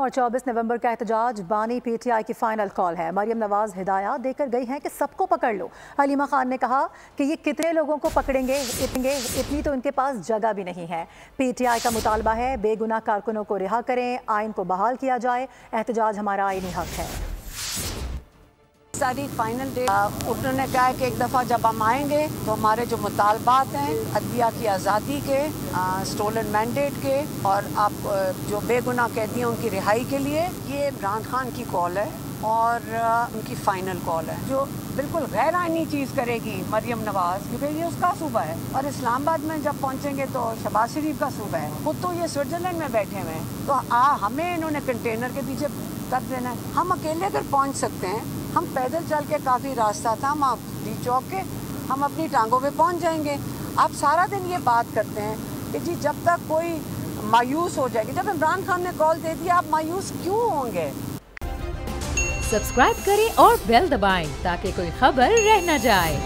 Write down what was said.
اور 24 نومبر کا احتجاج بانی پی ٹی آئی کی فائنل کال ہے۔ مریم نواز ہدایات دے کر گئی ہیں کہ سب کو پکڑ لو۔ حلیمہ خان نے کہا کہ یہ کتنے لوگوں کو پکڑیں گے، اتنی تو ان کے پاس جگہ بھی نہیں ہے۔ پی ٹی آئی کا مطالبہ ہے بے گناہ کارکنوں کو رہا کریں، آئین کو بحال کیا جائے، احتجاج ہمارا آئینی حق ہے۔ ساری فائنل ڈیٹ انہوں نے کہا ہے کہ ایک دفعہ جب ہم آئیں گے تو ہمارے جو مطالبات ہیں عدلیہ کی آزادی کے، سٹولن مینڈیٹ کے اور آپ جو بے گناہ قیدی ہیں ان کی رہائی کے لیے، یہ عمران خان کی کال ہے اور ان کی فائنل کال ہے جو بالکل غیر آئینی چیز کرے گی مریم نواز، کیونکہ یہ اس کا صوبہ ہے اور اسلام آباد میں جب پہنچیں گے تو شہباز شریف کا صوبہ ہے، خود تو یہ سوئٹزرلینڈ میں بیٹھے ہوئے ہیں، تو ہمیں انہوں نے کنٹینر کے پیچھے کر دینا ہے۔ ہم اکیلے اگر پہنچ سکتے ہیں، ہم پیدل چل کے کافی راستہ تھا، ہم آپ ڈی چوک کے ہم اپنی ٹانگوں پہ پہنچ جائیں گے۔ آپ سارا دن یہ بات کرتے ہیں کہ جی جب تک کوئی مایوس ہو جائے گی، جب عمران خان نے کال دے دی آپ مایوس کیوں ہوں گے؟ سبسکرائب کریں اور بیل دبائیں تاکہ کوئی خبر رہ نہ جائے۔